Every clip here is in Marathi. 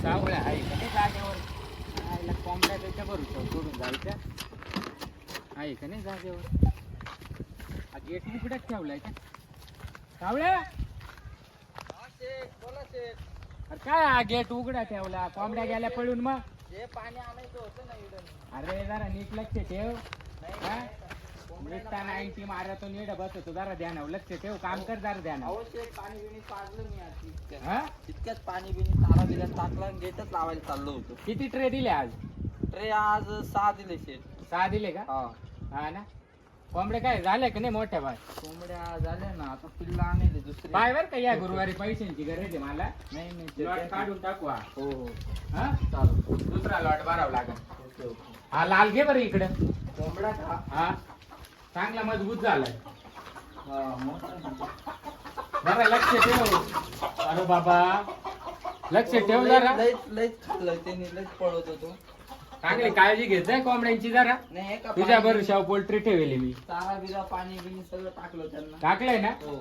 सावळ्या आहे का नाही जागेवर? आईला कोंबड्या त्याच्या भरोशावर सोडून जायच्या आहे का नाही जागेवर? हा गेट उघड्यात ठेवलाय का सावळ्या? अरे काय हा गेट उघडा ठेवला? कोंबड्या गेल्या पळून मग? पाणी आणायचं होतं ना इकडं. अरे जरा नीट लक्ष ठेव. नुसता 90 मारतो नीट बसतो, जरा ध्यानावर लक्ष ठेव, काम कर जरा ध्यानावर. अवश्य पाणी बिणी पाजलं मी आज हा तितक्याच पाणी बिणी तारा बिरा टाकला गेटच लावायला चाललो होतो. किती ट्रे दिले आज? ट्रे आज 6 दिले शेट. 6 दिले का? हा हा ना. कोंबड्या काय झाल्या का नाही मोठ्या बाय? कोंबड्या झाल्या ना, आता पिल्ला आणले दुसरे. बाय बर का या गुरुवारी पैशांची गरज आहे मला. नाही नाही लॉट काढून टाकू हा. हो हो हा चालू. दुसरा लॉट भरावा लागेल. Okay okay. हा लाल घे बरं इकडं. कोंबडा का? हा चांगला मजबूत झालाय. हा मग जरा लक्ष ठेव. अरे बाबा लक्ष ठेव जरा. लयच खाल्लं त्याने, लयच पळत होतो. चांगली काळजी घेत जाय कोंबड्यांची जरा. नाही एका तुझ्या भरोशावर पोल्ट्री ठेवली मी. चारा बिरा पाणी बिणी सगळं टाकलं त्यांना. टाकलंय ना? हो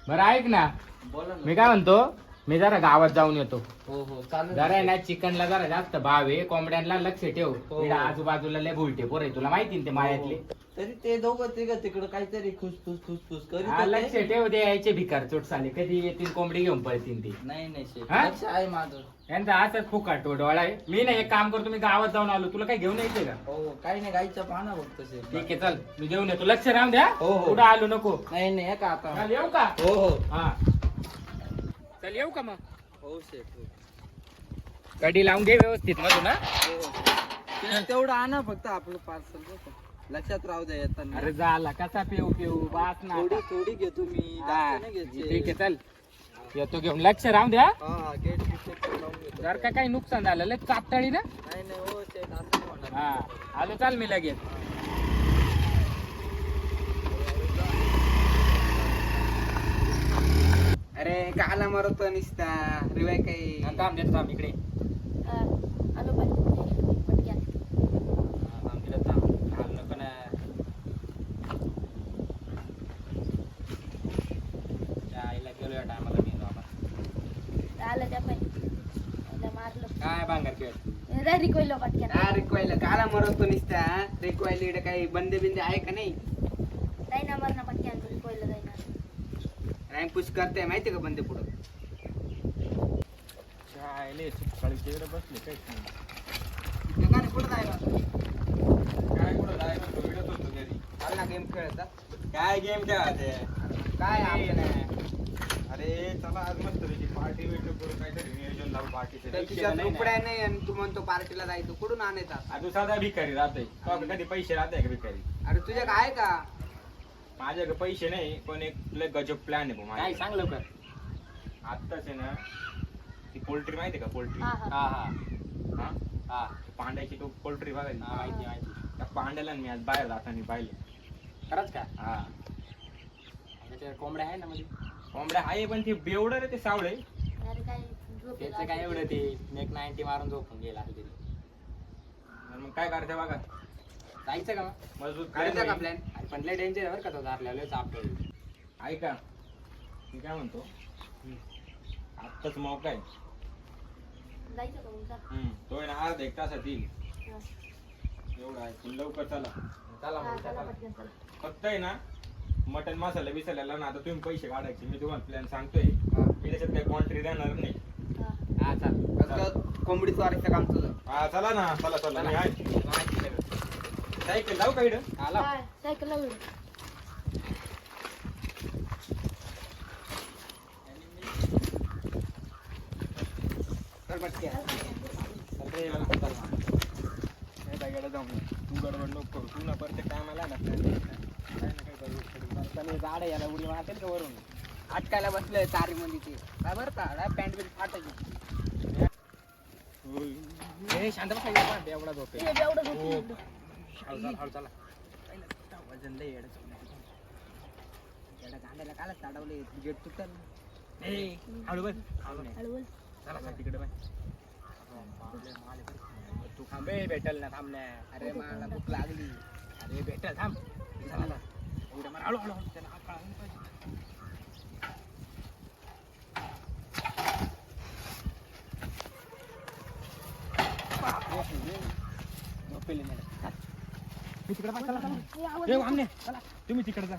बरं ऐक ना, बोला मी ना. काय म्हणतो, मी जरा गावात जाऊन येतो. हो हो चालेल. जरा आहे ना चिकनला जरा जास्त भाव आहे, कोंबड्यांना लक्ष ठेव. हो. इकडं आजूबाजूला लय भुलटे पोर आहे, तुला माहिती ना ते माळ्यातले. तरी ते दोघं तिघ तिकडं काहीतरी खुसफुस खुसफुस करीत हा होते. लक्ष ठेव, ते यायचे भिकार चोट साले कधी येतील कोंबडी घेऊन पळतील ते. नाही नाही शेठ, हा? लक्ष आहे माझं. यांचा असंच फुकाट डोळा आहे. मी ना एक काम करतो, मी गावात जाऊन आलो, तुला काही घेऊन यायचंय का? हो काही नाही, गाईच्या पाना बघतो शेठ. ठीक आहे चल, मी घेऊन येतो. लक्ष राहून द्या, हो, हो. कुठं आलो नको. नाही नाही का आता. चल येऊ का? हो हो हा चल येऊ का मग? हो शेठ हो. कडी लावून घे व्यवस्थित मधून. हा हो. शेठ, तेवढं आणा फक्त आपलं पार्सल. लक्षात राहू द्या येताना. अरे झाला कसा पिऊ पिऊ बास ना थोडी आता. थोडी घेतो मी, हा, जास्त नाही घ्यायची. ठीक आहे चल येतो घेऊन. लक्ष राहून द्या. हा हा गेट लावून घेतो. जर का काही नुकसान झालं लय चापटाळी ना. नाही नाही हो शेठ, असं नाही होणार. हा आलो चाल मी लगेच. अरे काला मारतो निसता रिवाय काही. थांब देतो, थांब इकडे. आलो पटक्यान. थांब तिकडे थांब. हाल नको ना. त्या आईला गेलो या टायमाला मी बाबा. आलं त्या पण मारलं. काय भांगर खेळ. रिकोइलो पटक्यान. हा रिक्वायला काला मारतो निसता. रिक्वायला इकडे काही बंदे बिंदे आहे का नाही? जाई ना मरण पटक्यान, रिकोइलो जाई ना. रँक पुश करते माहिती का बंदे पुढं. काय लय सकाळी तिकडे बसले काहीच नाही. ठिकाणी पुढं जायला काय कुठं जायचं तो इकडेच होतो घरी. चाल ना गेम खेळता. काय गेम खेळायचे? काय आपलं अरे चला आज मस्त पैकी पार्टी वेट करू, काहीतरी नियोजन लावू पार्टीचं. तुझ्या रुपड्या नाही आणि तू म्हणतो पार्टीला जायचं, कुठून आणायचा? तू साधा भिकारी राहतोय. कधी पैसे राहते का भिकारी? अरे तुझ्या काय का? माझ्याकडे पैसे नाही, पण एक लय गजब प्लॅन आहे. काय सांग लवकर. आत्ताच आहे ना ती पोल्ट्री माहिती आहे का? पोल्ट्री. हा हा. हा हा हा पांड्याची तो पोल्ट्री बघायची. माहिती माहिती. त्या पांड्याला मी आज बाहेर जाताना पाहिले. खरंच का? हा कोंबड्या आहे ना म्हणजे. कोंबड्या आहे पण ते बेवडं रे ते सावळे. अरे काय त्याचं काय एवढं ते नेक 90 मारून झोपून गेला तरी. मग काय करते बघा. जायचं का मग? मजबूत करायचा का प्लॅन? पण लय डेंजर आहे बरं का तो धरलेला चापतो. ऐका मी काय म्हणतो, आत्ताच मौका आहे. जायचं का मग? तो आहे ना अर्धा एक तासात येईल. हा. एवढा आहे पण लवकर चला. चला हा, मग चला चला. पटकन चला. फक्त आहे ना मटन मसाला बिसाल्याला ना आता तुम्ही पैसे काढायचे. मी तुम्हाला प्लॅन सांगतोय. मी त्याच्यात काही क्वांटिटी देणार नाही. हा. हा चाल. कसं कोंबडी स्वारीचं काम तुझं? हा चला ना. चला चला मी आहे. सायकल जाऊ का इकडं? आला. काय सायकल लावून. तर पटक्या. अरे मला पटलं ना. नाही बाईकडे जाऊ नये. तू गडबड नको करू. तू ना परत टायमाला ना काय ना काय करू. झाड याला उडी मारतील का वरून? अटकायला बसलंय तारी मध्ये ते काय बरं का? Pant bit फाटायची. ए शांत बसा इकडं. एवढा झोप आहे. ते एवढं होतं. हळू चला. वजन लय येडं गांड्याला कालच चढवले गेट तुटल. ए हळू बस. हळू नाही. हळू बोल. चला चल तिकडे बाय. तू थांब. भेटल ना थांब ना. अरे मला भूक लागली. अरे भेटल थांब. चला उड्या मार. हळू हळू हळू. त्याला हात काढून पाहिजे. पहिले नाही मी तिकडे बघ, चला चला. ए वामने चला तुम्ही तिकडे जा.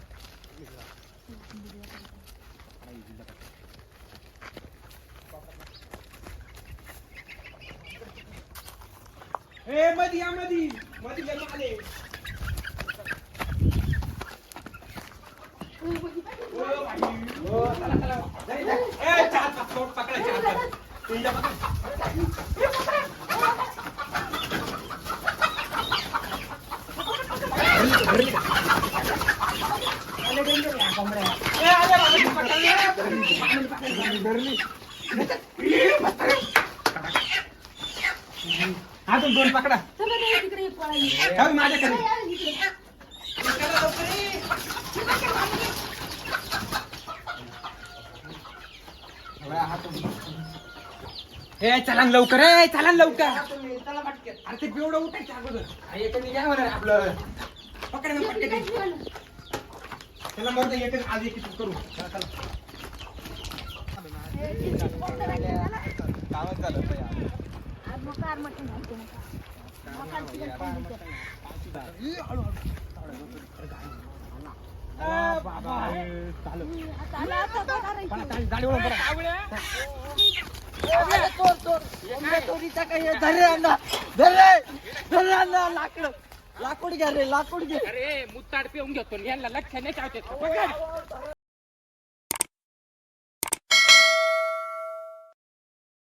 ए मधी या मधी मधी गेलो आले ओ चला चला जाई जा. ए चार पाच पकडा चार तुझ्या पकड अजून दोन पकडा चला ते तिकडे पळाली. थांब माझ्याकडे अरे, अरे, इकडे. ए चला न लवकर ए चला न लवकर अरे ते बेवडं उठायचं अगोदर याच्याने काय होणार आपलं पकड ना पटकन काहीच नाही आलं. चला मग येते आज एक करू चला चला कामच झालं आज मग कार मटण घालते मग. मग काल चिकन पण घालते. बाबा आता आला, आता बघा रे. गाडी वळून पडा. लाकूड घ्या रे लाकूड घे अरे मुत्ताड पिऊन घेतो यांना लक्ष नाही ठेवते.